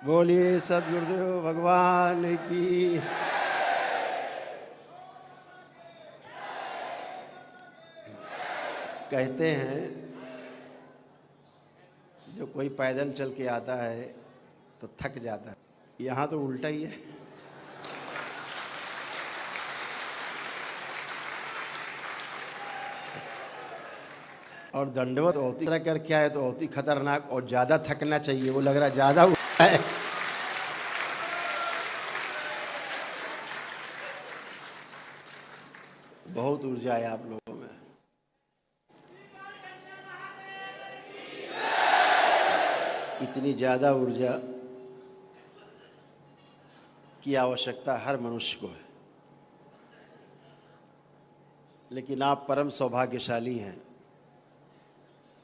बोलिए सद्गुरुदेव भगवान की। कहते हैं जो कोई पैदल चल के आता है तो थक जाता है, यहाँ तो उल्टा ही है। और दंडवत होती कर क्या है तो होती खतरनाक और ज़्यादा थकना चाहिए, वो लग रहा ज़्यादा है। बहुत ऊर्जा है आप लोगों में। इतनी ज़्यादा ऊर्जा की आवश्यकता हर मनुष्य को है, लेकिन आप परम सौभाग्यशाली हैं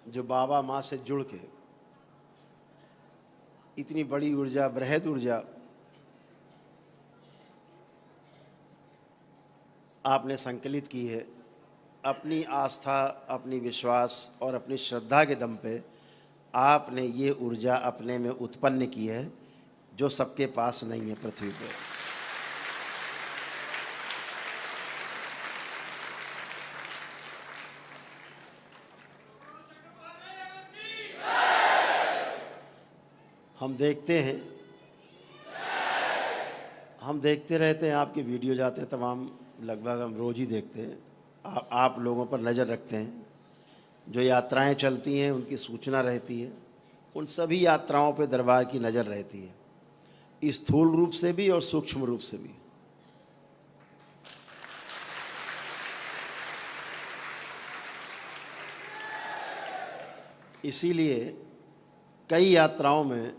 जो बाबा माँ से जुड़ के इतनी बड़ी ऊर्जा, बृहद ऊर्जा आपने संकलित की है। अपनी आस्था, अपनी विश्वास और अपनी श्रद्धा के दम पे आपने ये ऊर्जा अपने में उत्पन्न की है जो सबके पास नहीं है पृथ्वी पे। हम देखते रहते हैं, आपके वीडियो जाते हैं तमाम, लगभग हम रोज़ ही देखते हैं। आप लोगों पर नज़र रखते हैं, जो यात्राएं चलती हैं उनकी सूचना रहती है, उन सभी यात्राओं पे दरबार की नज़र रहती है, स्थूल रूप से भी और सूक्ष्म रूप से भी। इसीलिए कई यात्राओं में,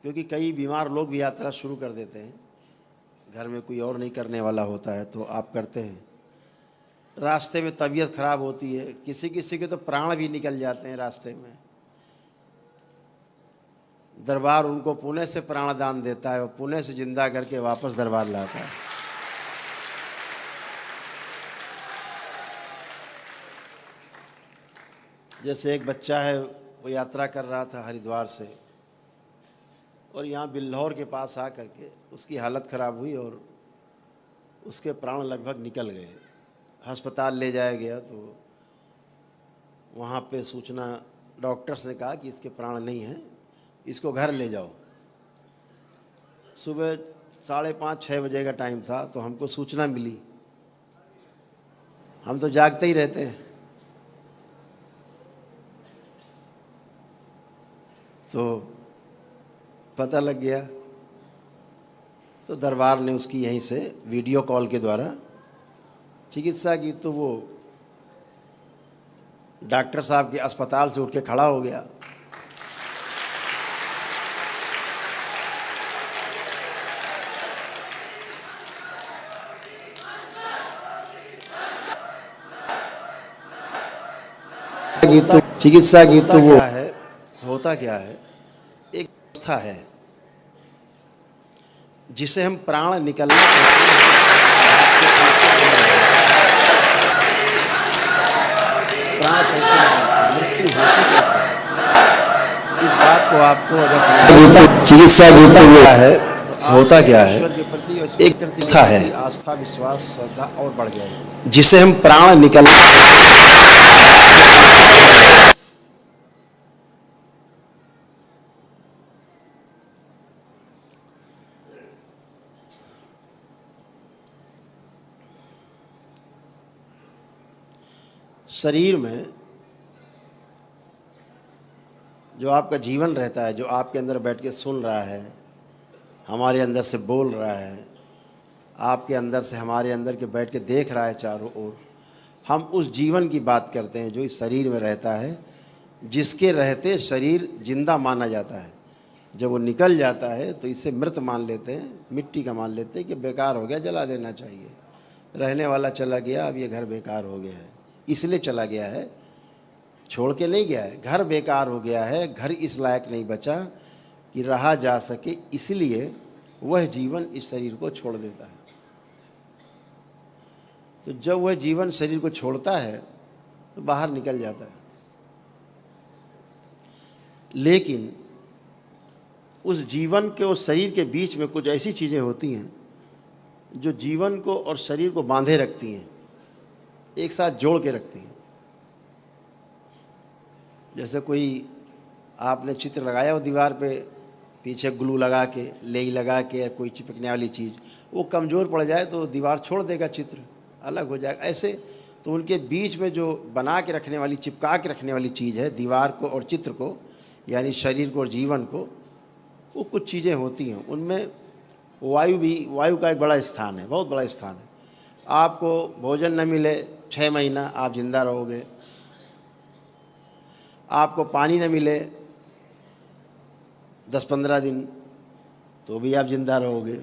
क्योंकि कई बीमार लोग भी यात्रा शुरू कर देते हैं, घर में कोई और नहीं करने वाला होता है तो आप करते हैं। रास्ते में तबीयत खराब होती है, किसी किसी के तो प्राण भी निकल जाते हैं रास्ते में। दरबार उनको पुणे से प्राणदान देता है और पुणे से जिंदा करके वापस दरबार लाता है। जैसे एक बच्चा है, वो यात्रा कर रहा था हरिद्वार से और यहाँ बिल्हौर के पास आ करके उसकी हालत ख़राब हुई और उसके प्राण लगभग निकल गए। अस्पताल ले जाया गया तो वहाँ पे सूचना, डॉक्टर्स ने कहा कि इसके प्राण नहीं हैं, इसको घर ले जाओ। सुबह 5:30-6 बजे का टाइम था तो हमको सूचना मिली। हम तो जागते ही रहते हैं, तो पता लग गया। तो दरबार ने उसकी यहीं से वीडियो कॉल के द्वारा चिकित्सा की, तो वो डॉक्टर साहब के अस्पताल से उठ के खड़ा हो गया। चिकित्सा की तो वो है, होता क्या है, एक अवस्था है जिसे हम प्राण निकलना कहते हैं। प्राण कैसे निकलते, मृत्यु होती कैसे, इस बात को आपको अगर चिकित्सा होता है, होता क्या है, एक अवस्था है, आस्था, विश्वास, श्रद्धा और बढ़ गया है जिसे हम प्राण निकलना। शरीर में जो आपका जीवन रहता है, जो आपके अंदर बैठ के सुन रहा है, हमारे अंदर से बोल रहा है, आपके अंदर से हमारे अंदर के बैठ के देख रहा है चारों ओर, हम उस जीवन की बात करते हैं जो इस शरीर में रहता है, जिसके रहते शरीर जिंदा माना जाता है। जब वो निकल जाता है तो इसे मृत मान लेते हैं, मिट्टी का मान लेते हैं कि बेकार हो गया, जला देना चाहिए, रहने वाला चला गया, अब ये घर बेकार हो गया है। इसलिए चला गया है, छोड़ के नहीं गया है, घर बेकार हो गया है, घर इस लायक नहीं बचा कि रहा जा सके, इसलिए वह जीवन इस शरीर को छोड़ देता है। तो जब वह जीवन शरीर को छोड़ता है तो बाहर निकल जाता है। लेकिन उस जीवन के और शरीर के बीच में कुछ ऐसी चीज़ें होती हैं जो जीवन को और शरीर को बांधे रखती हैं, एक साथ जोड़ के रखती हैं। जैसे कोई आपने चित्र लगाया हो दीवार पे, पीछे ग्लू लगा के, लेई लगा के, या कोई चिपकने वाली चीज़, वो कमज़ोर पड़ जाए तो दीवार छोड़ देगा, चित्र अलग हो जाएगा। ऐसे तो उनके बीच में जो बना के रखने वाली, चिपका के रखने वाली चीज़ है, दीवार को और चित्र को, यानी शरीर को और जीवन को, वो कुछ चीज़ें होती हैं। उनमें वायु का एक बड़ा स्थान है, बहुत बड़ा स्थान है। आपको भोजन न मिले 6 महीना आप जिंदा रहोगे, आपको पानी न मिले 10-15 दिन तो भी आप जिंदा रहोगे।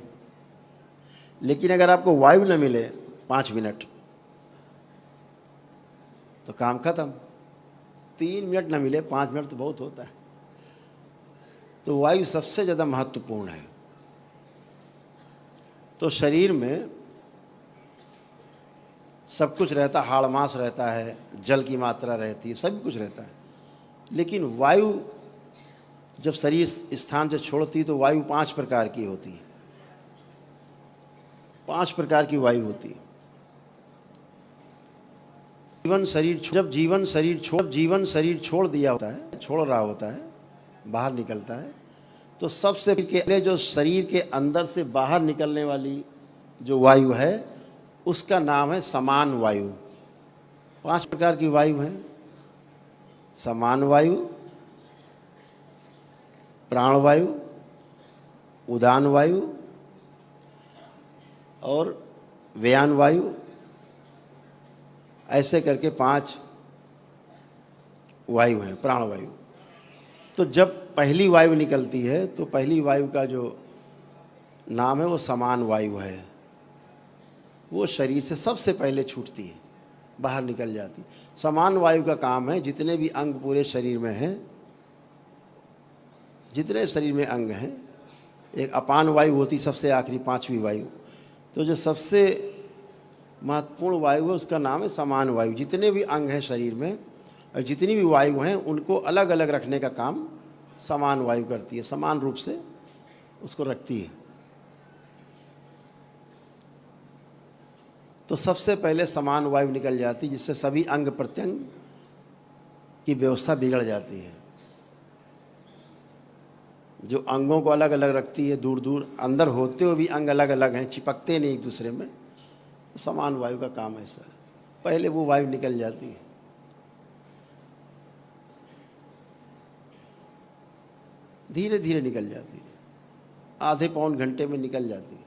लेकिन अगर आपको वायु न मिले 5 मिनट तो काम खत्म। 3 मिनट न मिले, 5 मिनट तो बहुत होता है। तो वायु सबसे ज़्यादा महत्वपूर्ण है। तो शरीर में सब कुछ रहता, हाड़ मांस रहता है, जल की मात्रा रहती है, सब कुछ रहता है। लेकिन वायु जब शरीर स्थान से छोड़ती है तो वायु 5 प्रकार की होती है। 5 प्रकार की वायु होती है। जब जीवन शरीर छोड़ दिया होता है, छोड़ रहा होता है, बाहर निकलता है, तो सबसे पहले जो शरीर के अंदर से बाहर निकलने वाली जो वायु है उसका नाम है समान वायु। 5 प्रकार की वायु है: समान वायु, प्राणवायु, उदान वायु और व्यान वायु। ऐसे करके 5 वायु हैं, प्राणवायु। तो जब पहली वायु निकलती है तो पहली वायु का जो नाम है वो समान वायु है। वो शरीर से सबसे पहले छूटती है, बाहर निकल जाती। समान वायु का काम है जितने भी अंग पूरे शरीर में हैं, जितने शरीर में अंग हैं, एक अपान वायु होती सबसे आखिरी 5वीं वायु। तो जो सबसे महत्वपूर्ण वायु है उसका नाम है समान वायु। जितने भी अंग हैं शरीर में और जितनी भी वायु हैं उनको अलग अलग रखने का काम समान वायु करती है, समान रूप से उसको रखती है। तो सबसे पहले समान वायु निकल जाती है, जिससे सभी अंग प्रत्यंग की व्यवस्था बिगड़ जाती है। जो अंगों को अलग अलग रखती है, दूर दूर अंदर होते हुए भी अंग अलग अलग हैं, चिपकते नहीं एक दूसरे में, तो समान वायु का काम ऐसा है। पहले वो वायु निकल जाती है। धीरे धीरे निकल जाती है, आधे पौन घंटे में निकल जाती है।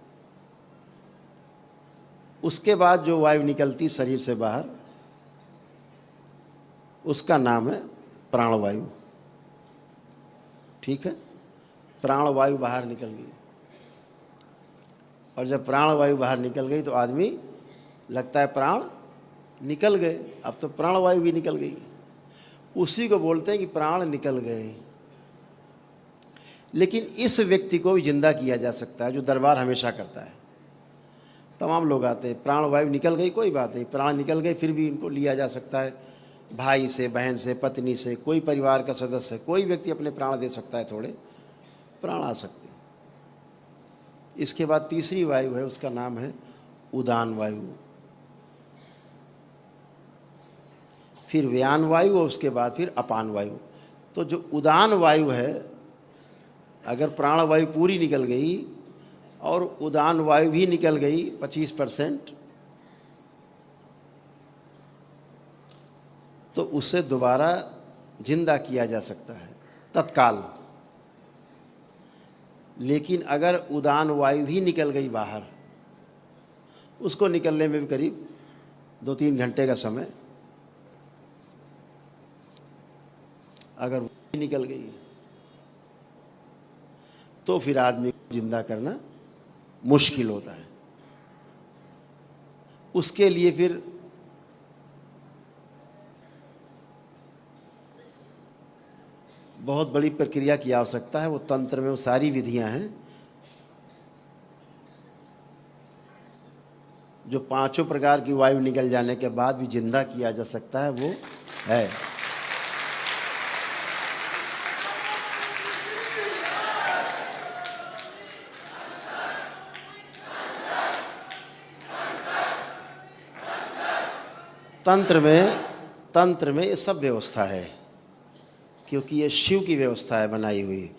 उसके बाद जो वायु निकलती शरीर से बाहर उसका नाम है प्राणवायु। ठीक है, प्राणवायु बाहर निकल गई। और जब प्राणवायु बाहर निकल गई तो आदमी लगता है प्राण निकल गए, अब तो प्राणवायु भी निकल गई। उसी को बोलते हैं कि प्राण निकल गए। लेकिन इस व्यक्ति को भी जिंदा किया जा सकता है, जो दरबार हमेशा करता है। तमाम लोग आते हैं, प्राणवायु निकल गई, कोई बात नहीं, प्राण निकल गए, फिर भी इनको लिया जा सकता है। भाई से, बहन से, पत्नी से, कोई परिवार का सदस्य, कोई व्यक्ति अपने प्राण दे सकता है, थोड़े प्राण आ सकते हैं। इसके बाद तीसरी वायु है, उसका नाम है उदान वायु, फिर व्यान वायु और उसके बाद फिर अपान वायु। तो जो उदान वायु है, अगर प्राणवायु पूरी निकल गई और उदान वायु भी निकल गई 25%, तो उसे दोबारा जिंदा किया जा सकता है तत्काल। लेकिन अगर उदान वायु भी निकल गई बाहर, उसको निकलने में भी करीब 2-3 घंटे का समय, अगर वो निकल गई तो फिर आदमी को जिंदा करना मुश्किल होता है। उसके लिए फिर बहुत बड़ी प्रक्रिया की आवश्यकता है। वो तंत्र में वो सारी विधियां हैं जो 5 प्रकार की वायु निकल जाने के बाद भी जिंदा किया जा सकता है, वो है। तंत्र में ये सब व्यवस्था है, क्योंकि ये शिव की व्यवस्था है बनाई हुई।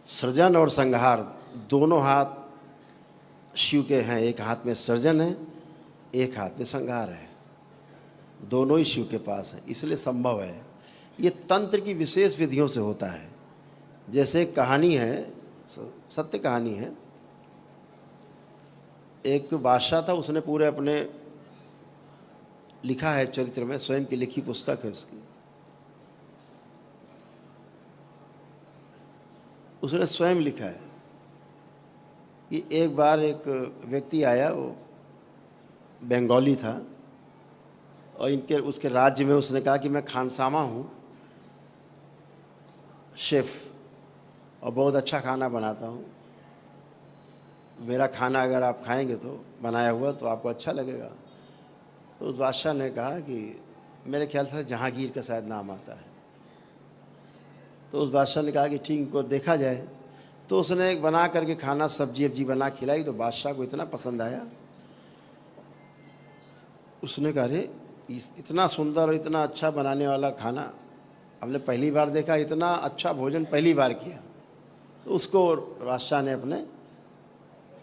सृजन और संहार दोनों हाथ शिव के हैं, एक हाथ में सृजन है, एक हाथ में संहार है, दोनों ही शिव के पास है, इसलिए संभव है। ये तंत्र की विशेष विधियों से होता है। जैसे एक कहानी है, सत्य कहानी है। एक बादशाह था, उसने पूरे अपने लिखा है चरित्र में, स्वयं की लिखी पुस्तक है उसकी। उसने स्वयं लिखा है कि एक बार एक व्यक्ति आया, वो बंगाली था, और उसके राज्य में उसने कहा कि मैं खानसामा हूँ, शेफ़, और बहुत अच्छा खाना बनाता हूँ। मेरा खाना अगर आप खाएंगे तो बनाया हुआ तो आपको अच्छा लगेगा। तो उस बादशाह ने कहा कि मेरे ख्याल से जहांगीर का शायद नाम आता है। तो उस बादशाह ने कहा कि ठीक, इनको देखा जाए। तो उसने एक बना करके खाना, सब्जी वब्जी बना खिलाई, तो बादशाह को इतना पसंद आया। उसने कहा, अरे इतना सुंदर और इतना अच्छा बनाने वाला खाना हमने पहली बार देखा, इतना अच्छा भोजन पहली बार किया। तो उसको बादशाह ने अपने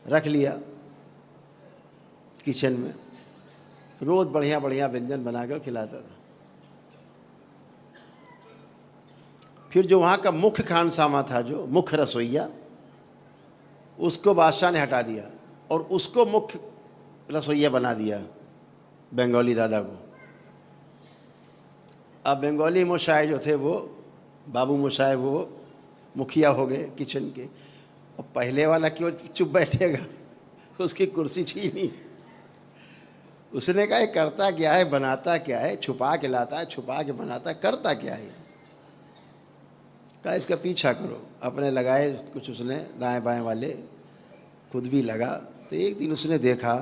रख लिया किचन में, रोज़ बढ़िया बढ़िया व्यंजन बनाकर खिलाता था। फिर जो वहाँ का मुख्य खानसामा था, जो मुख्य रसोइया, उसको बादशाह ने हटा दिया और उसको मुख्य रसोइया बना दिया, बंगाली दादा को। अब बंगाली मोशाय जो थे, वो बाबू मोशाय, वो मुखिया हो गए किचन के। और पहले वाला क्यों चुप बैठेगा, उसकी कुर्सी छीनी। उसने कहा, ये करता क्या है, बनाता क्या है, छुपा के लाता है, छुपा के बनाता है, करता क्या है। कहा, इसका पीछा करो। अपने लगाए कुछ उसने दाएं बाएं वाले, खुद भी लगा। तो एक दिन उसने देखा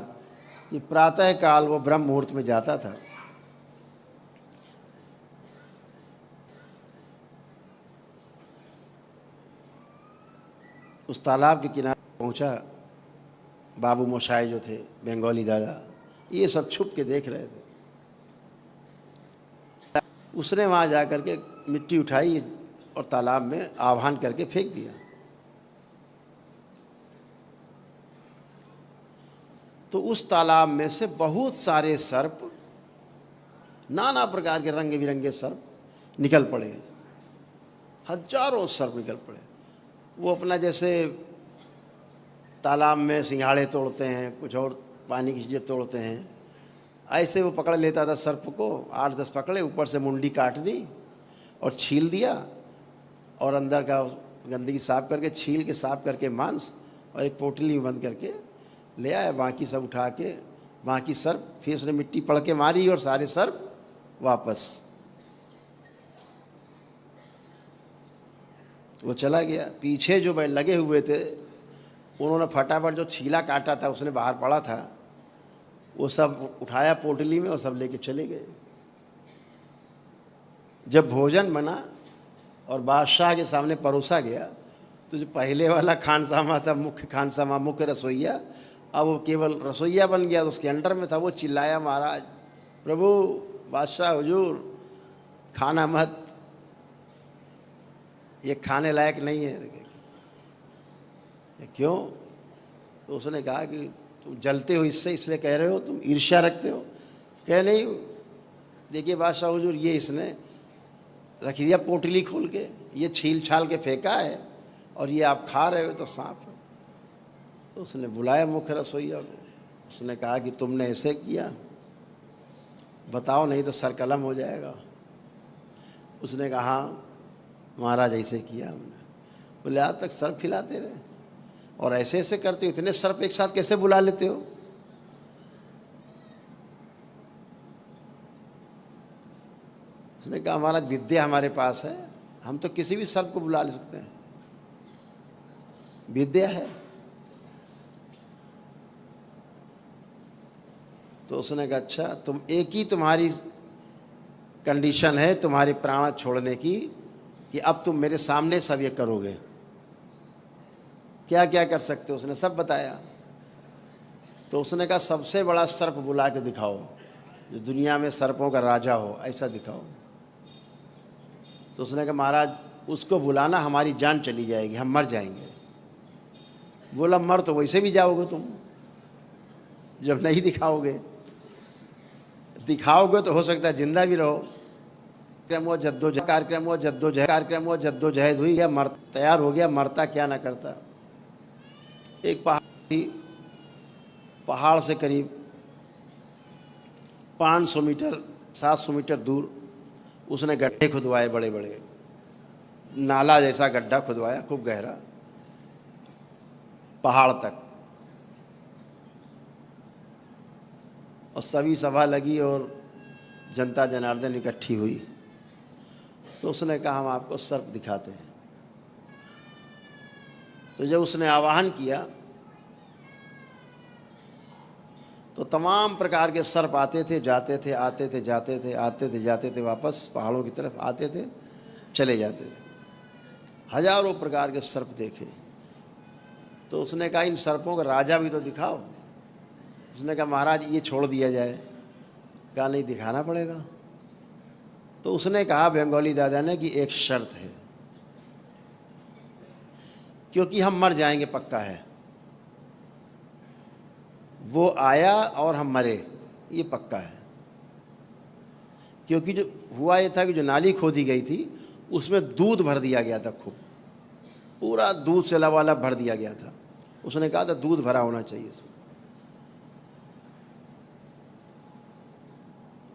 कि प्रातः काल वो ब्रह्म मुहूर्त में जाता था, उस तालाब के किनारे पहुंचा। बाबू मोशाय जो थे, बंगाली दादा, ये सब छुप के देख रहे थे। उसने वहाँ जा कर के मिट्टी उठाई और तालाब में आह्वान करके फेंक दिया। तो उस तालाब में से बहुत सारे सर्प, नाना प्रकार के रंग बिरंगे सर्प निकल पड़े, हजारों सर्प निकल पड़े। वो अपना जैसे तालाब में सिंघाड़े तोड़ते हैं, कुछ और पानी की चीज़ें तोड़ते हैं, ऐसे वो पकड़ लेता था सर्प को। 8-10 पकड़े, ऊपर से मुंडी काट दी और छील दिया, और अंदर का गंदगी साफ करके, छील के साफ करके मांस, और एक पोटली में बंद करके ले आया। बाकी सब उठा के, बाकी सर्प, फिर उसने मिट्टी पड़ के मारी और सारे सर्प वापस। वो चला गया। पीछे जो लगे हुए थे, उन्होंने फटाफट जो छीला काटा था, उसने बाहर पड़ा था, वो सब उठाया पोटली में और सब लेके चले गए। जब भोजन बना और बादशाह के सामने परोसा गया, तो जो पहले वाला खानसामा था, मुख्य खानसामा, मुख्य रसोइया, अब वो केवल रसोइया बन गया। तो उसके अंडर में था। वो चिल्लाया, महाराज, प्रभु, बादशाह हुजूर, खाना मत, ये खाने लायक नहीं है। क्यों? तो उसने कहा कि तुम जलते हो इससे, इसलिए कह रहे हो, तुम ईर्ष्या रखते हो। कह नहीं, देखिए बादशाह हुजूर, ये इसने रख दिया पोटली खोल के, ये छील छाल के फेंका है, और ये आप खा रहे हो तो सांप है। तो उसने बुलाया मुख्य रसोइया को। उसने कहा कि तुमने ऐसे किया, बताओ, नहीं तो सर कलम हो जाएगा। उसने कहा, हाँ महाराज, ऐसे किया हमने। बोले, आज तक सर्प खिलाते रहे और ऐसे ऐसे करते हो, इतने सर्प एक साथ कैसे बुला लेते हो? उसने कहा, महाराज, विद्या हमारे पास है, हम तो किसी भी सर्प को बुला ले सकते हैं, विद्या है। तो उसने कहा, अच्छा, तुम एक ही तुम्हारी कंडीशन है तुम्हारे प्राण छोड़ने की, कि अब तुम मेरे सामने सब ये करोगे। क्या क्या कर सकते हो? उसने सब बताया। तो उसने कहा, सबसे बड़ा सर्प बुला के दिखाओ। जो दुनिया में सर्पों का राजा हो, ऐसा दिखाओ। तो उसने कहा महाराज उसको बुलाना, हमारी जान चली जाएगी, हम मर जाएंगे। बोला मर तो वैसे भी जाओगे तुम, जब नहीं दिखाओगे। दिखाओगे तो हो सकता है जिंदा भी रहो। कार्यक्रम जद्दोजहद हुई, या मर तैयार हो गया, मरता क्या ना करता। एक पहाड़ से करीब 500 मीटर 700 मीटर दूर उसने गड्ढे खुदवाए, बड़े बड़े नाला जैसा गड्ढा खुदवाया, खूब गहरा, पहाड़ तक। और सभी सभा लगी और जनता जनार्दन इकट्ठी हुई। तो उसने कहा हम आपको सर्प दिखाते हैं। तो जब उसने आवाहन किया तो तमाम प्रकार के सर्प आते थे, जाते थे, आते थे, जाते थे, आते थे, जाते थे, वापस पहाड़ों की तरफ आते थे, चले जाते थे। हजारों प्रकार के सर्प देखे। तो उसने कहा इन सर्पों का राजा भी तो दिखाओ। उसने कहा महाराज ये छोड़ दिया जाए। कहा नहीं, दिखाना पड़ेगा। तो उसने कहा बंगाली दादा ने कि एक शर्त है, क्योंकि हम मर जाएंगे पक्का है। वो आया और हम मरे, ये पक्का है। क्योंकि जो हुआ ये था कि जो नाली खोदी गई थी उसमें दूध भर दिया गया था, खूब पूरा दूध से लबालब भर दिया गया था। उसने कहा था दूध भरा होना चाहिए इसमें।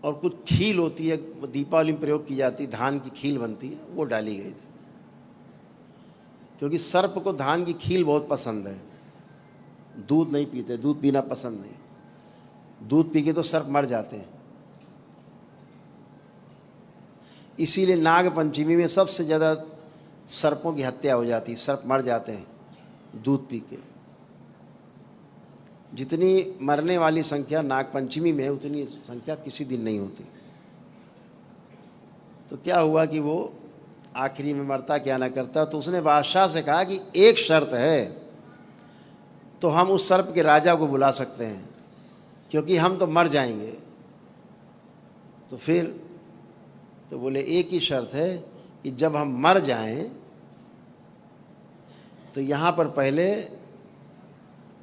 और कुछ खील होती है, दीपावली में प्रयोग की जाती, धान की खील बनती है, वो डाली गई थी। क्योंकि सर्प को धान की खील बहुत पसंद है। दूध नहीं पीते, दूध पीना पसंद नहीं। दूध पी के तो सर्प मर जाते हैं। इसीलिए नाग पंचमी में सबसे ज़्यादा सर्पों की हत्या हो जाती है, सर्प मर जाते हैं दूध पी के। जितनी मरने वाली संख्या नाग पंचमी में, उतनी संख्या किसी दिन नहीं होती। तो क्या हुआ कि वो आखिरी में मरता क्या ना करता। तो उसने बादशाह से कहा कि एक शर्त है, तो हम उस सर्प के राजा को बुला सकते हैं, क्योंकि हम तो मर जाएंगे। तो फिर तो बोले एक ही शर्त है कि जब हम मर जाएं तो यहाँ पर पहले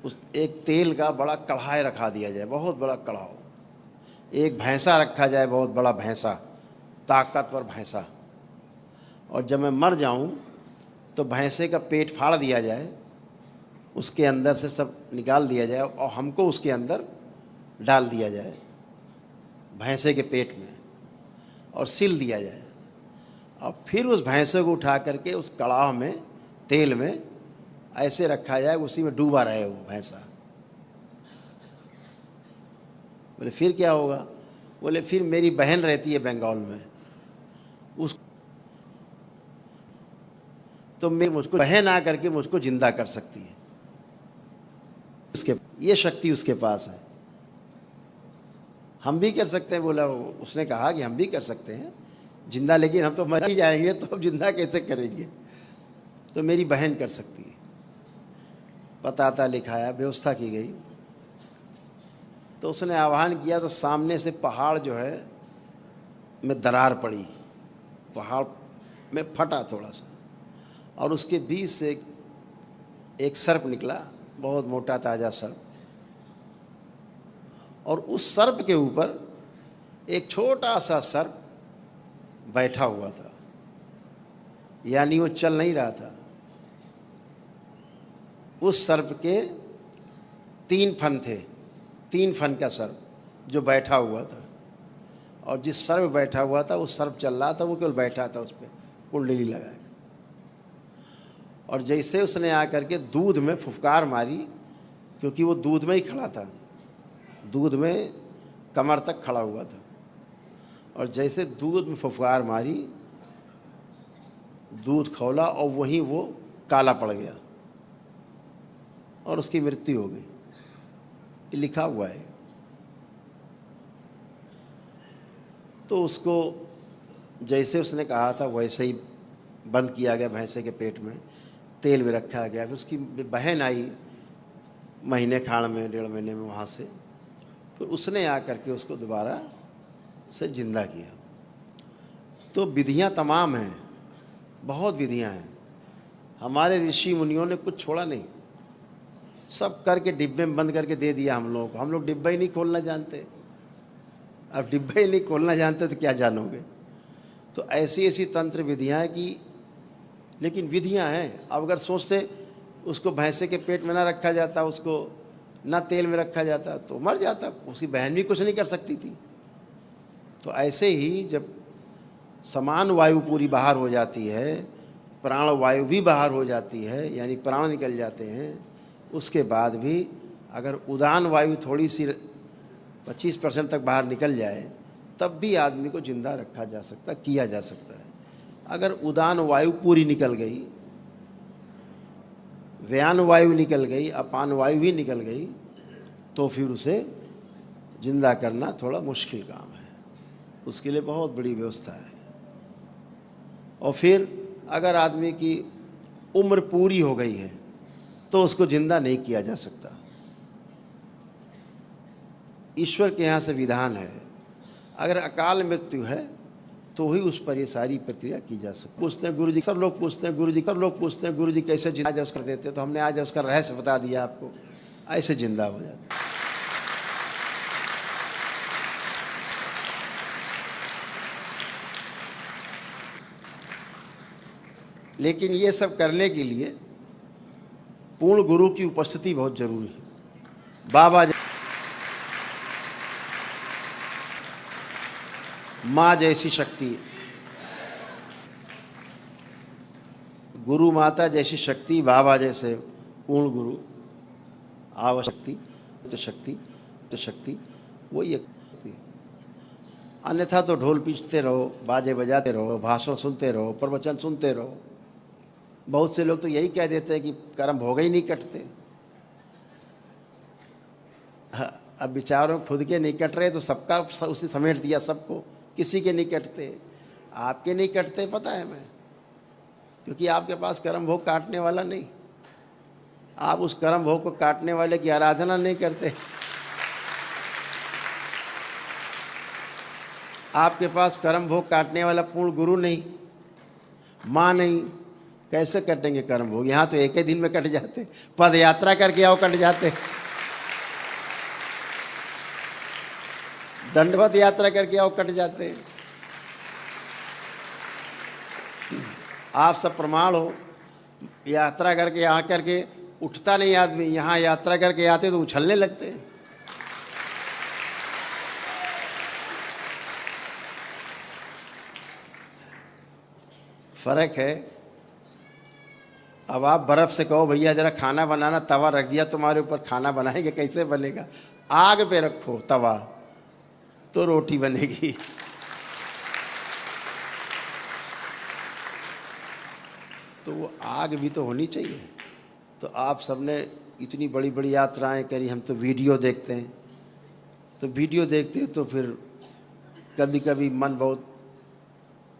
उस एक तेल का बड़ा कढ़ाई रखा दिया जाए, बहुत बड़ा कढ़ाई। एक भैंसा रखा जाए, बहुत बड़ा भैंसा, ताकतवर भैंसा। और जब मैं मर जाऊं तो भैंसे का पेट फाड़ दिया जाए, उसके अंदर से सब निकाल दिया जाए और हमको उसके अंदर डाल दिया जाए, भैंसे के पेट में, और सिल दिया जाए। और फिर उस भैंसे को उठा करके उस कड़ाह में, तेल में ऐसे रखा जाए, उसी में डूबा रहे वो भैंसा। बोले फिर क्या होगा। बोले फिर मेरी बहन रहती है बंगाल में, उस तो मैं मुझको बहन आ करके मुझको जिंदा कर सकती है। उसके ये शक्ति उसके पास है, हम भी कर सकते हैं। बोला उसने कहा कि हम भी कर सकते हैं जिंदा, लेकिन हम तो मर ही जाएंगे, तो अब जिंदा कैसे करेंगे। तो मेरी बहन कर सकती है। पताता लिखाया, व्यवस्था की गई। तो उसने आह्वान किया तो सामने से पहाड़ जो है में दरार पड़ी, पहाड़ में फटा थोड़ा सा, और उसके बीच से एक सर्प निकला, बहुत मोटा ताज़ा सर्प। और उस सर्प के ऊपर एक छोटा सा सर्प बैठा हुआ था, यानी वो चल नहीं रहा था। उस सर्प के 3 फन थे, 3 फन का सर्प जो बैठा हुआ था। और जिस सर्प बैठा हुआ था, वो सर्प चल रहा था, वो केवल बैठा था उस पर कुंडली लगा के। और जैसे उसने आकर के दूध में फुफकार मारी, क्योंकि वो दूध में ही खड़ा था, दूध में कमर तक खड़ा हुआ था। और जैसे दूध में फुफकार मारी, दूध खौला और वहीं वो काला पड़ गया और उसकी मृत्यु हो गई। ये लिखा हुआ है। तो उसको जैसे उसने कहा था वैसे ही बंद किया गया, भैंसे के पेट में तेल में रखा गया। फिर उसकी बहन आई महीने खाड़ में, 1.5 महीने में वहाँ से। फिर उसने आकर के उसको दोबारा से जिंदा किया। तो विधियां तमाम हैं, बहुत विधियां हैं। हमारे ऋषि मुनियों ने कुछ छोड़ा नहीं, सब करके डिब्बे में बंद करके दे दिया हम लोगों को। हम लोग डिब्बा ही नहीं खोलना जानते। अब डिब्बा ही नहीं खोलना जानते तो क्या जानोगे। तो ऐसी ऐसी तंत्र विधियां हैं कि, लेकिन विधियां हैं। अब अगर सोचते उसको भैंसे के पेट में ना रखा जाता, उसको ना तेल में रखा जाता तो मर जाता, उसकी बहन भी कुछ नहीं कर सकती थी। तो ऐसे ही जब समान वायु पूरी बाहर हो जाती है, प्राण वायु भी बाहर हो जाती है, यानी प्राण निकल जाते हैं, उसके बाद भी अगर उदान वायु थोड़ी सी 25% तक बाहर निकल जाए तब भी आदमी को जिंदा रखा जा सकता, किया जा सकता है। अगर उदान वायु पूरी निकल गई, व्यान वायु निकल गई, अपान वायु भी निकल गई, तो फिर उसे जिंदा करना थोड़ा मुश्किल काम है। उसके लिए बहुत बड़ी व्यवस्था है। और फिर अगर आदमी की उम्र पूरी हो गई है तो उसको जिंदा नहीं किया जा सकता। ईश्वर के यहाँ से विधान है, अगर अकाल मृत्यु है तो ही उस पर ये सारी प्रक्रिया की जा सकती है। पूछते हैं गुरु जी, सब लोग पूछते हैं गुरु जी, सब लोग पूछते हैं गुरु जी कैसे जिंदा कर देते, तो हमने आज उसका रहस्य बता दिया आपको। ऐसे जिंदा हो जाता। लेकिन ये सब करने के लिए पूर्ण गुरु की उपस्थिति बहुत जरूरी है। बाबा माँ जैसी शक्ति, गुरु माता जैसी शक्ति, बाबा जैसे पूर्ण गुरु, आवशक्ति तो शक्ति तो शक्ति वही एक। अन्यथा तो ढोल पीटते रहो, बाजे बजाते रहो, भाषण सुनते रहो, प्रवचन सुनते रहो। बहुत से लोग तो यही कह देते हैं कि कर्म भोग ही नहीं कटते। अब बेचारों खुद के नहीं कट रहे तो सबका उसी समेट दिया सबको, किसी के नहीं कटते। आपके नहीं कटते पता है मैं, क्योंकि आपके पास कर्म भोग काटने वाला नहीं। आप उस कर्म भोग को काटने वाले की आराधना नहीं करते। आपके पास कर्म भोग काटने वाला पूर्ण गुरु नहीं, माँ नहीं, कैसे कटेंगे कर्म भोग। यहाँ तो एक ही दिन में कट जाते, पद यात्रा करके आओ कट जाते, दंडवत यात्रा करके आओ कट जाते। आप सब प्रमाण हो, यात्रा करके आ करके उठता नहीं आदमी, यहाँ यात्रा करके आते तो उछलने लगते। फर्क है। अब आप बर्फ से कहो भैया जरा खाना बनाना, तवा रख दिया तुम्हारे ऊपर, खाना बनाएंगे, कैसे बनेगा। आग पे रखो तवा तो रोटी बनेगी। तो वो आग भी तो होनी चाहिए। तो आप सबने इतनी बड़ी बड़ी यात्राएं करी, हम तो वीडियो देखते हैं। तो वीडियो देखते हैं तो फिर कभी कभी मन बहुत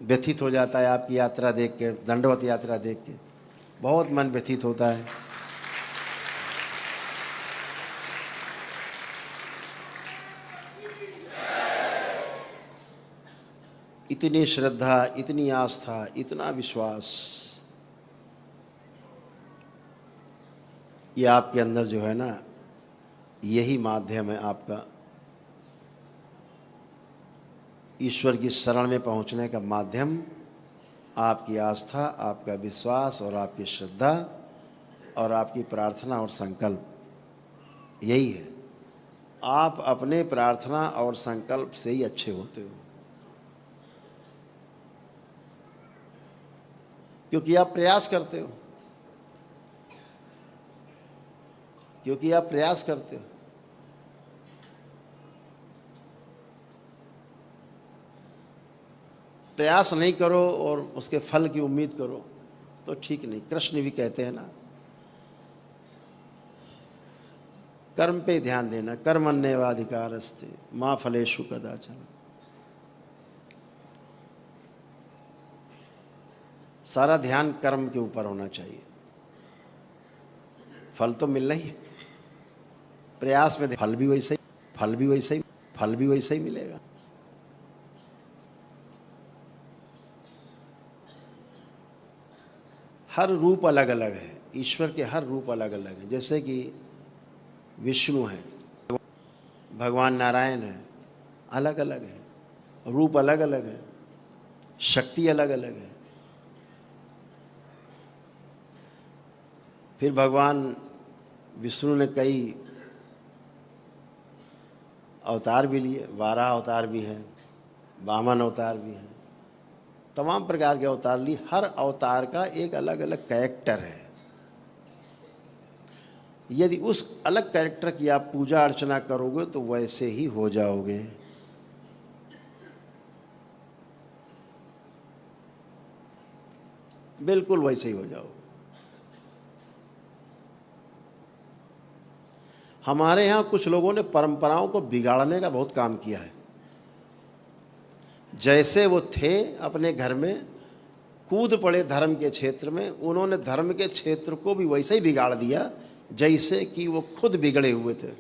व्यथित हो जाता है आपकी यात्रा देख के, दंडवत यात्रा देख के बहुत मन व्यथित होता है। इतनी श्रद्धा, इतनी आस्था, इतना विश्वास, ये आपके अंदर जो है ना, यही माध्यम है आपका ईश्वर की शरण में पहुंचने का माध्यम। आपकी आस्था, आपका विश्वास और आपकी श्रद्धा और आपकी प्रार्थना और संकल्प, यही है। आप अपने प्रार्थना और संकल्प से ही अच्छे होते हो, क्योंकि आप प्रयास करते हो, क्योंकि आप प्रयास करते हो। प्रयास नहीं करो और उसके फल की उम्मीद करो तो ठीक नहीं। कृष्ण भी कहते हैं ना, कर्म पे ध्यान देना, कर्मण्येवाधिकारस्ते मां फलेषु कदाचन। सारा ध्यान कर्म के ऊपर होना चाहिए। फल तो मिलना ही है, प्रयास में फल भी वैसे ही, फल भी वैसे ही, फल भी वैसे ही मिलेगा। हर रूप अलग अलग है, ईश्वर के हर रूप अलग अलग हैं। जैसे कि विष्णु है, भगवान नारायण है, अलग अलग है, रूप अलग अलग है, शक्ति अलग अलग है। फिर भगवान विष्णु ने कई अवतार भी लिए, 12 अवतार भी हैं, वामन अवतार भी हैं, तमाम प्रकार के अवतार लिए। हर अवतार का एक अलग अलग कैरेक्टर है। यदि उस अलग कैरेक्टर की आप पूजा अर्चना करोगे तो वैसे ही हो जाओगे। बिल्कुल वैसे ही हो जाओगे। हमारे यहाँ कुछ लोगों ने परंपराओं को बिगाड़ने का बहुत काम किया है। जैसे वो थे अपने घर में, कूद पड़े धर्म के क्षेत्र में, उन्होंने धर्म के क्षेत्र को भी वैसे ही बिगाड़ दिया जैसे कि वो खुद बिगड़े हुए थे।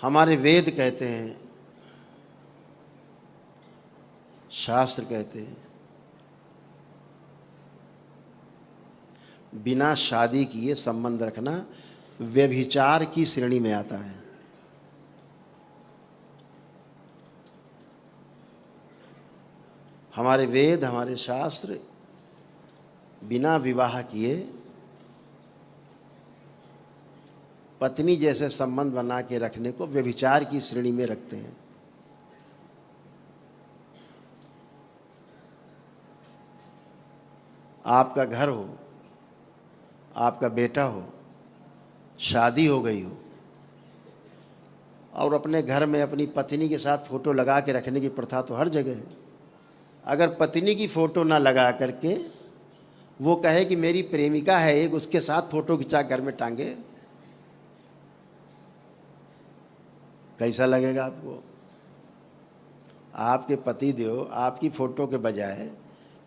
हमारे वेद कहते हैं, शास्त्र कहते हैं, बिना शादी किए संबंध रखना व्यभिचार की श्रेणी में आता है। हमारे वेद, हमारे शास्त्र बिना विवाह किए पत्नी जैसे संबंध बना के रखने को व्यभिचार की श्रेणी में रखते हैं। आपका घर हो, आपका बेटा हो, शादी हो गई हो और अपने घर में अपनी पत्नी के साथ फोटो लगा के रखने की प्रथा तो हर जगह है। अगर पत्नी की फोटो ना लगा करके वो कहे कि मेरी प्रेमिका है एक, उसके साथ फोटो खिंचा घर में टांगे, कैसा लगेगा आपको? आपके पति देव आपकी फोटो के बजाय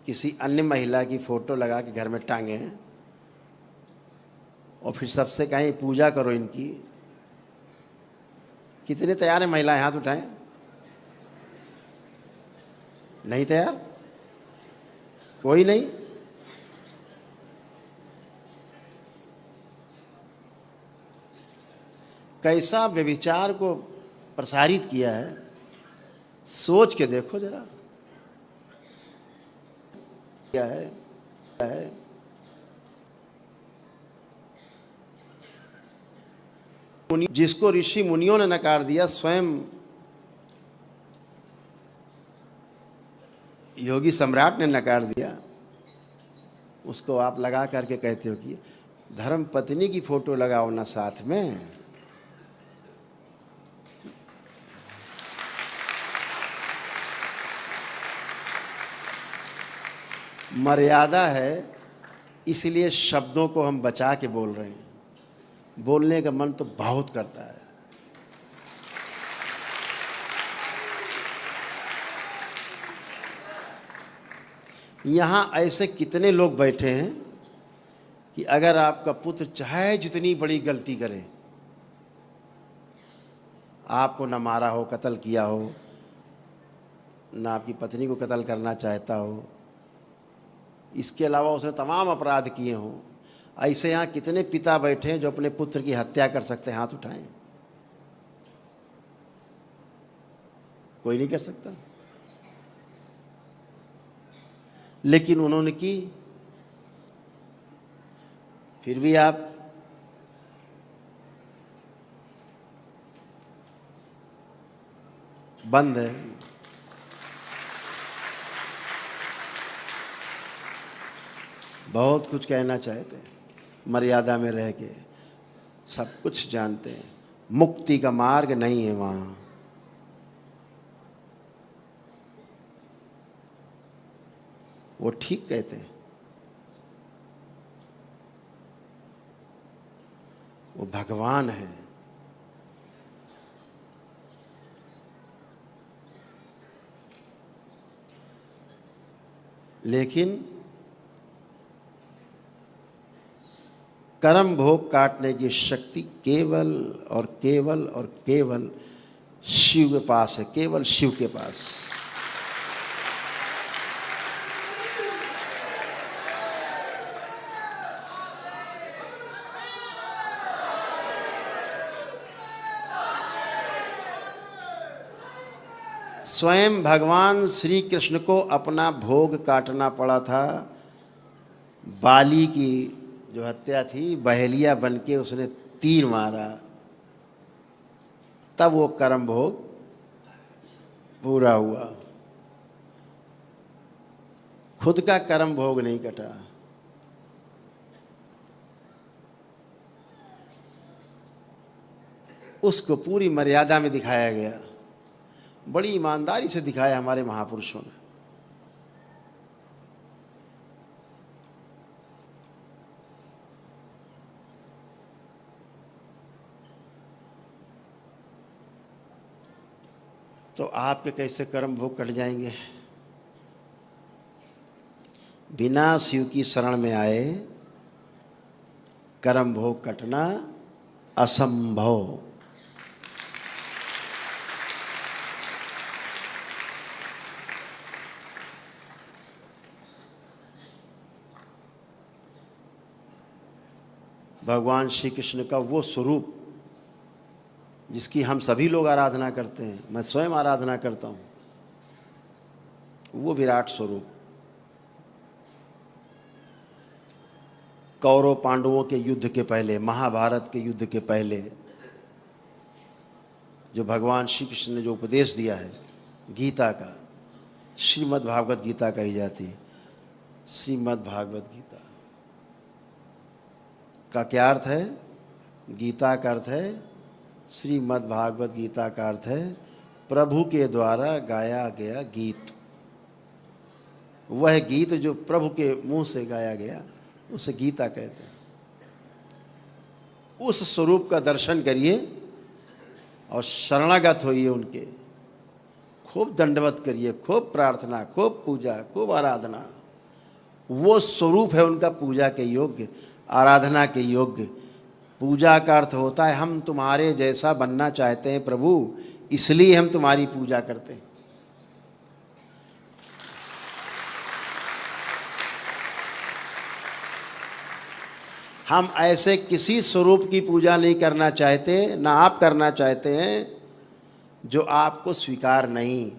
किसी अन्य महिला की फोटो लगा के घर में टांगे और फिर सबसे कहें पूजा करो इनकी। कितने तैयार हैं महिलाएं? हाथ उठाएं। नहीं तैयार? कोई नहीं? कैसा व्यभिचार को प्रसारित किया है, सोच के देखो जरा। क्या है जिसको ऋषि मुनियों ने नकार दिया, स्वयं योगी सम्राट ने नकार दिया, उसको आप लगा करके कहते हो कि धर्म पत्नी की फोटो लगाओ ना साथ में। मर्यादा है, इसलिए शब्दों को हम बचा के बोल रहे हैं। बोलने का मन तो बहुत करता है। यहाँ ऐसे कितने लोग बैठे हैं कि अगर आपका पुत्र चाहे जितनी बड़ी गलती करे, आपको न मारा हो, कत्ल किया हो, ना आपकी पत्नी को कत्ल करना चाहता हो, इसके अलावा उसने तमाम अपराध किए हों, ऐसे यहाँ कितने पिता बैठे हैं जो अपने पुत्र की हत्या कर सकते हैं? हाथ उठाएं। कोई नहीं कर सकता, लेकिन उन्होंने की। फिर भी आप बंद है। बहुत कुछ कहना चाहते हैं, मर्यादा में रह के सब कुछ जानते हैं। मुक्ति का मार्ग नहीं है वहाँ। वो ठीक कहते हैं, वो भगवान है। लेकिन कर्म भोग काटने की शक्ति केवल और केवल और केवल शिव के पास है, केवल शिव के पास। स्वयं भगवान श्री कृष्ण को अपना भोग काटना पड़ा था। बाली की जो हत्या थी, बहेलिया बनके उसने तीर मारा, तब वो कर्म भोग पूरा हुआ। खुद का कर्म भोग नहीं कटा। उसको पूरी मर्यादा में दिखाया गया, बड़ी ईमानदारी से दिखाया हमारे महापुरुषों ने। तो आपके कैसे कर्म भोग कट जाएंगे? बिना शिव की शरण में आए कर्म भोग कटना असंभव। भगवान श्री कृष्ण का वो स्वरूप जिसकी हम सभी लोग आराधना करते हैं, मैं स्वयं आराधना करता हूँ, वो विराट स्वरूप कौरव पांडवों के युद्ध के पहले, महाभारत के युद्ध के पहले जो भगवान श्री कृष्ण ने जो उपदेश दिया है गीता का, श्रीमद् भागवत गीता कही जाती है। श्रीमद् भागवत गीता का क्या अर्थ है? गीता का अर्थ है, श्रीमद् भागवत गीता का अर्थ है प्रभु के द्वारा गाया गया गीत। वह गीत जो प्रभु के मुंह से गाया गया उसे गीता कहते हैं। उस स्वरूप का दर्शन करिए और शरणागत होइए उनके, खूब दंडवत करिए, खूब प्रार्थना, खूब पूजा, खूब आराधना। वो स्वरूप है उनका पूजा के योग्य, आराधना के योग्य। पूजा का अर्थ होता है हम तुम्हारे जैसा बनना चाहते हैं प्रभु, इसलिए हम तुम्हारी पूजा करते हैं। हम ऐसे किसी स्वरूप की पूजा नहीं करना चाहते, ना आप करना चाहते हैं जो आपको स्वीकार नहीं।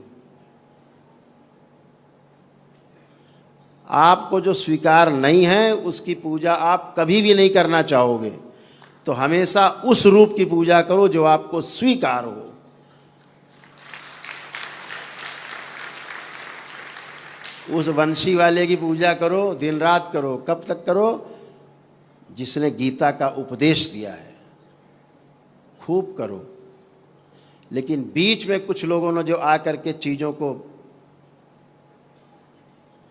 आपको जो स्वीकार नहीं है उसकी पूजा आप कभी भी नहीं करना चाहोगे। तो हमेशा उस रूप की पूजा करो जो आपको स्वीकार हो। उस वंशी वाले की पूजा करो, दिन रात करो। कब तक करो? जिसने गीता का उपदेश दिया है, खूब करो। लेकिन बीच में कुछ लोगों ने जो आकर के चीज़ों को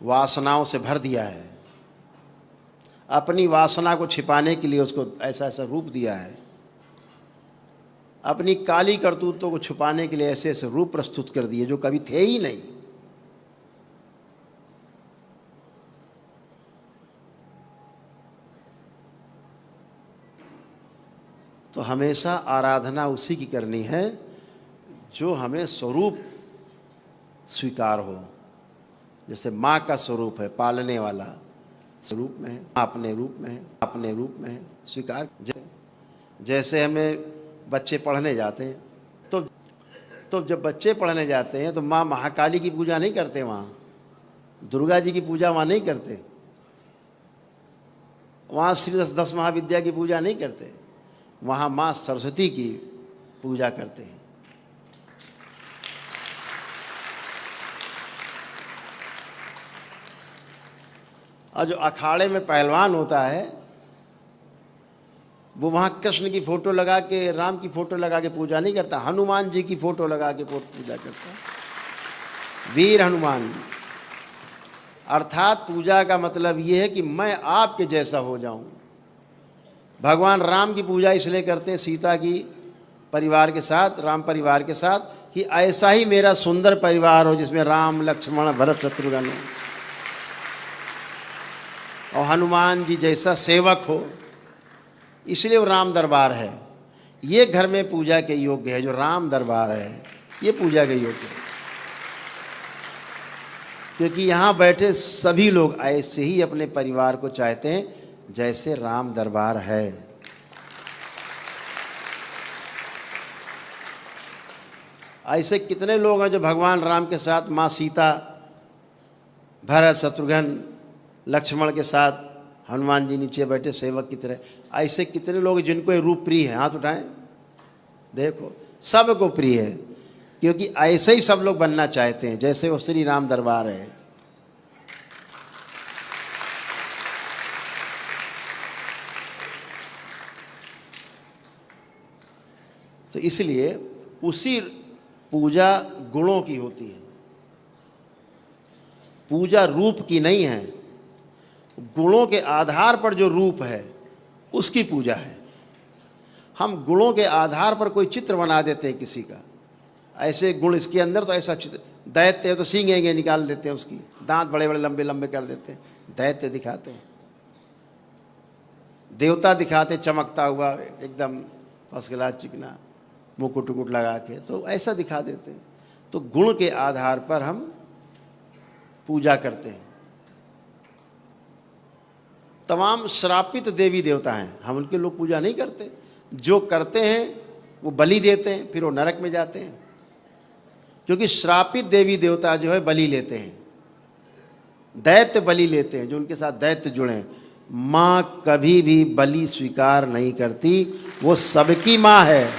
वासनाओं से भर दिया है, अपनी वासना को छिपाने के लिए उसको ऐसा ऐसा रूप दिया है, अपनी काली करतूतों को छुपाने के लिए ऐसे ऐसे रूप प्रस्तुत कर दिए जो कभी थे ही नहीं। तो हमेशा आराधना उसी की करनी है जो हमें स्वरूप स्वीकार हो। जैसे माँ का स्वरूप है पालने वाला, स्वरूप में है, अपने रूप में है, अपने रूप में है, स्वीकार। जैसे हमें बच्चे पढ़ने जाते हैं तो जब बच्चे पढ़ने जाते हैं तो माँ महाकाली की पूजा नहीं करते, वहाँ दुर्गा जी की पूजा वहाँ नहीं करते, वहाँ श्री दस महाविद्या की पूजा नहीं करते, वहाँ माँ सरस्वती की पूजा करते हैं। और जो अखाड़े में पहलवान होता है वो वहाँ कृष्ण की फ़ोटो लगा के, राम की फ़ोटो लगा के पूजा नहीं करता, हनुमान जी की फ़ोटो लगा के पूजा करता है। वीर हनुमान। अर्थात पूजा का मतलब ये है कि मैं आपके जैसा हो जाऊं। भगवान राम की पूजा इसलिए करते हैं सीता की परिवार के साथ, राम परिवार के साथ, कि ऐसा ही मेरा सुंदर परिवार हो जिसमें राम लक्ष्मण भरत शत्रुघ्न हो, और हनुमान जी जैसा सेवक हो इसलिए वो राम दरबार है। ये घर में पूजा के योग्य है, जो राम दरबार है ये पूजा के योग्य है, क्योंकि यहाँ बैठे सभी लोग ऐसे ही अपने परिवार को चाहते हैं जैसे राम दरबार है। ऐसे कितने लोग हैं जो भगवान राम के साथ माँ सीता, भरत, शत्रुघ्न, लक्ष्मण के साथ हनुमान जी नीचे बैठे सेवक की तरह, ऐसे कितने लोग जिनको ये रूप प्रिय है? हाथ उठाएं, देखो सबको प्रिय है, क्योंकि ऐसे ही सब लोग बनना चाहते हैं जैसे वो श्री राम दरबार है। तो इसलिए उसी पूजा गुणों की होती है, पूजा रूप की नहीं है। गुणों के आधार पर जो रूप है उसकी पूजा है। हम गुणों के आधार पर कोई चित्र बना देते हैं किसी का, ऐसे गुण इसके अंदर तो ऐसा चित्र, दैत्य तो सींगेंगे निकाल देते हैं, उसकी दांत बड़े बड़े लंबे लंबे कर देते हैं, दैत्य दिखाते हैं। देवता दिखाते हैं चमकता हुआ एकदम फर्स्ट क्लास चिकना, मुकुट उकुट लगा के, तो ऐसा दिखा देते हैं। तो गुण के आधार पर हम पूजा करते हैं। तमाम श्रापित देवी देवता हैं, हम उनके लोग पूजा नहीं करते। जो करते हैं वो बलि देते हैं, फिर वो नरक में जाते हैं, क्योंकि श्रापित देवी देवता जो है बलि लेते हैं, दैत्य बलि लेते हैं, जो उनके साथ दैत्य जुड़े हैं। माँ कभी भी बलि स्वीकार नहीं करती, वो सबकी माँ है,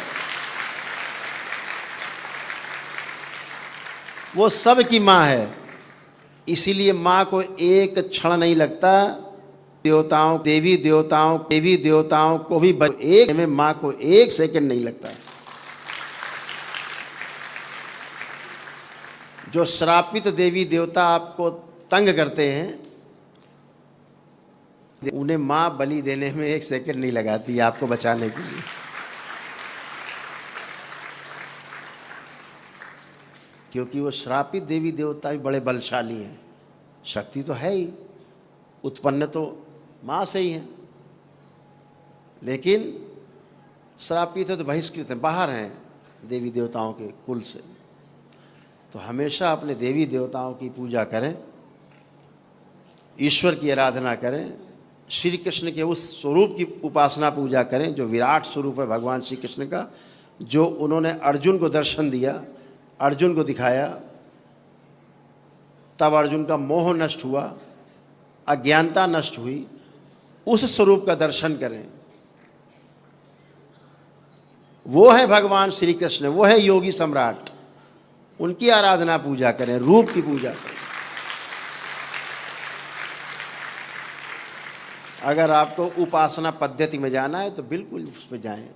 वो सबकी माँ है। इसीलिए माँ को एक क्षण नहीं लगता, देवताओं देवी देवताओं को भी एक में माँ को एक सेकंड नहीं लगता। जो श्रापित देवी देवता आपको तंग करते हैं, उन्हें माँ बलि देने में एक सेकंड नहीं लगाती आपको बचाने के लिए, क्योंकि वो श्रापित देवी देवता भी बड़े बलशाली हैं। शक्ति तो है ही, उत्पन्न तो माँ से ही है, लेकिन श्रापित है तो बहिष्कृत हैं, बाहर हैं देवी देवताओं के कुल से। तो हमेशा अपने देवी देवताओं की पूजा करें, ईश्वर की आराधना करें, श्री कृष्ण के उस स्वरूप की उपासना पूजा करें जो विराट स्वरूप है भगवान श्री कृष्ण का, जो उन्होंने अर्जुन को दर्शन दिया, अर्जुन को दिखाया, तब अर्जुन का मोह नष्ट हुआ, अज्ञानता नष्ट हुई। उस स्वरूप का दर्शन करें। वो है भगवान श्री कृष्ण, वो है योगी सम्राट, उनकी आराधना पूजा करें, रूप की पूजा करें। अगर आपको उपासना पद्धति में जाना है तो बिल्कुल उस पर जाएं,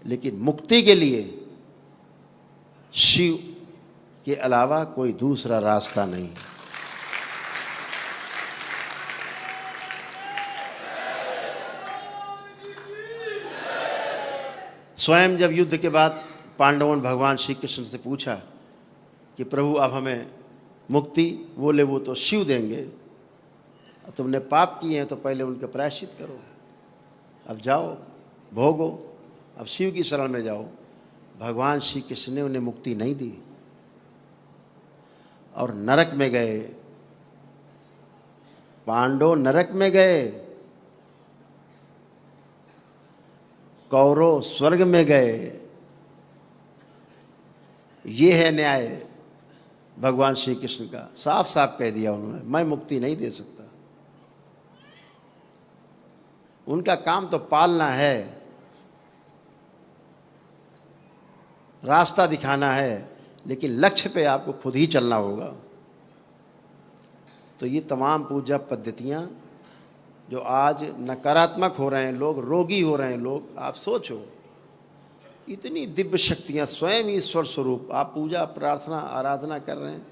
लेकिन मुक्ति के लिए शिव के अलावा कोई दूसरा रास्ता नहीं। स्वयं जब युद्ध के बाद पांडवों ने भगवान श्री कृष्ण से पूछा कि प्रभु अब हमें मुक्ति, बोले वो तो शिव देंगे, तुमने पाप किए हैं तो पहले उनके प्रायश्चित करो, अब जाओ भोगो, अब शिव की शरण में जाओ। भगवान श्री कृष्ण ने उन्हें मुक्ति नहीं दी और नरक में गए। पांडव नरक में गए, कौरव स्वर्ग में गए। ये है न्याय भगवान श्री कृष्ण का। साफ साफ कह दिया उन्होंने, मैं मुक्ति नहीं दे सकता। उनका काम तो पालना है, रास्ता दिखाना है, लेकिन लक्ष्य पे आपको खुद ही चलना होगा। तो ये तमाम पूजा पद्धतियाँ जो आज नकारात्मक हो रहे हैं, लोग रोगी हो रहे हैं, लोग, आप सोचो इतनी दिव्य शक्तियाँ, स्वयं ईश्वर स्वरूप, आप पूजा प्रार्थना आराधना कर रहे हैं,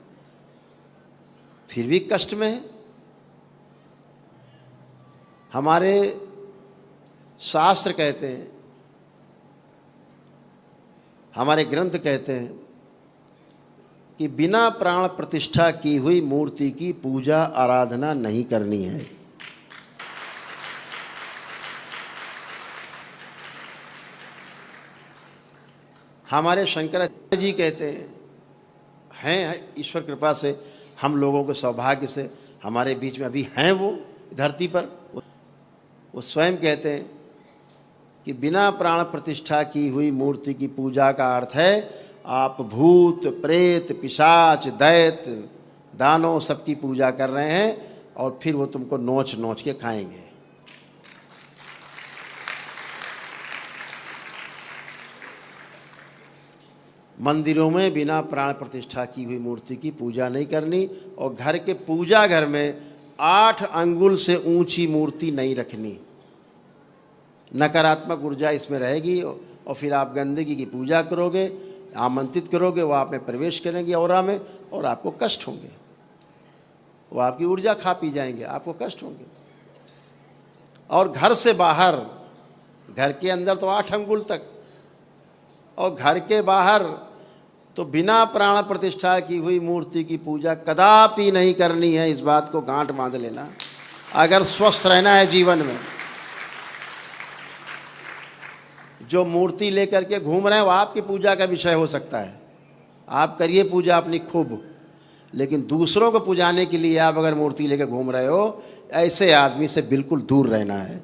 फिर भी कष्ट में है। हमारे शास्त्र कहते हैं, हमारे ग्रंथ कहते हैं कि बिना प्राण प्रतिष्ठा की हुई मूर्ति की पूजा आराधना नहीं करनी है। हमारे शंकराचार्य जी कहते हैं ईश्वर कृपा से हम लोगों के सौभाग्य से हमारे बीच में अभी हैं वो धरती पर। वो स्वयं कहते हैं कि बिना प्राण प्रतिष्ठा की हुई मूर्ति की पूजा का अर्थ है आप भूत प्रेत पिशाच दैत्य दानव सबकी पूजा कर रहे हैं और फिर वो तुमको नोच नोच के खाएंगे। मंदिरों में बिना प्राण प्रतिष्ठा की हुई मूर्ति की पूजा नहीं करनी और घर के पूजा घर में 8 अंगुल से ऊंची मूर्ति नहीं रखनी। नकारात्मक ऊर्जा इसमें रहेगी और फिर आप गंदगी की पूजा करोगे, आमंत्रित करोगे, वो आप में प्रवेश करेंगे ऑरा में और आपको कष्ट होंगे। वो आपकी ऊर्जा खा पी जाएंगे, आपको कष्ट होंगे। और घर से बाहर, घर के अंदर तो 8 अंगुल तक और घर के बाहर तो बिना प्राण प्रतिष्ठा की हुई मूर्ति की पूजा कदापि नहीं करनी है। इस बात को गांठ बांध लेना अगर स्वस्थ रहना है जीवन में। जो मूर्ति लेकर के घूम रहे हैं वो आपकी पूजा का विषय हो सकता है, आप करिए पूजा अपनी खूब, लेकिन दूसरों को पुजाने के लिए आप अगर मूर्ति लेकर घूम रहे हो, ऐसे आदमी से बिल्कुल दूर रहना है।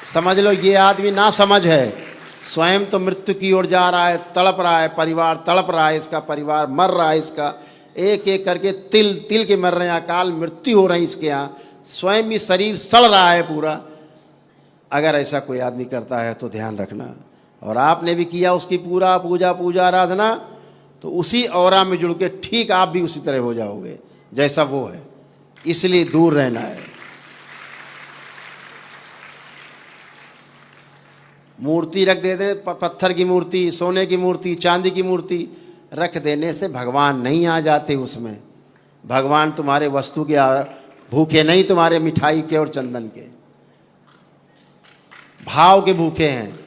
समझ लो ये आदमी ना समझ है, स्वयं तो मृत्यु की ओर जा रहा है, तड़प रहा है, परिवार तड़प रहा है, इसका परिवार मर रहा है, इसका एक एक करके तिल तिल के मर रहे हैं, अकाल मृत्यु हो रही है इसके यहाँ, स्वयं भी शरीर सड़ रहा है पूरा। अगर ऐसा कोई आदमी करता है तो ध्यान रखना, और आपने भी किया उसकी पूरा पूजा आराधना, तो उसी औरा में जुड़ के ठीक आप भी उसी तरह हो जाओगे जैसा वो है। इसलिए दूर रहना है। मूर्ति रख देते, पत्थर की मूर्ति, सोने की मूर्ति, चांदी की मूर्ति रख देने से भगवान नहीं आ जाते उसमें। भगवान तुम्हारे वस्तु के भूखे नहीं, तुम्हारे मिठाई के और चंदन के भाव के भूखे हैं।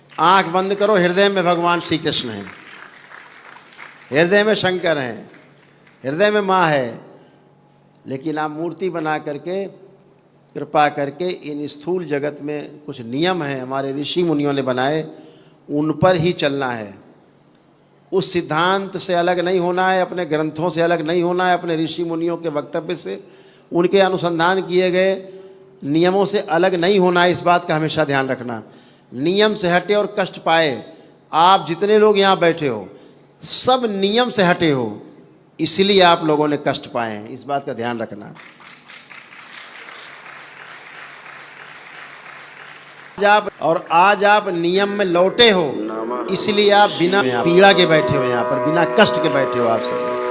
आंख बंद करो, हृदय में भगवान श्री कृष्ण हैं, हृदय में शंकर हैं, हृदय में माँ है। लेकिन आप मूर्ति बना करके कृपा करके इन स्थूल जगत में कुछ नियम हैं हमारे ऋषि मुनियों ने बनाए, उन पर ही चलना है। उस सिद्धांत से अलग नहीं होना है, अपने ग्रंथों से अलग नहीं होना है, अपने ऋषि मुनियों के वक्तव्य से, उनके अनुसंधान किए गए नियमों से अलग नहीं होना है। इस बात का हमेशा ध्यान रखना। नियम से हटे और कष्ट पाए, आप जितने लोग यहाँ बैठे हो सब नियम से हटे हो, इसलिए आप लोगों ने कष्ट पाए हैं। इस बात का ध्यान रखना। आज आप नियम में लौटे हो, इसलिए आप बिना पीड़ा के बैठे हो, यहाँ पर बिना कष्ट के बैठे हो आप सब।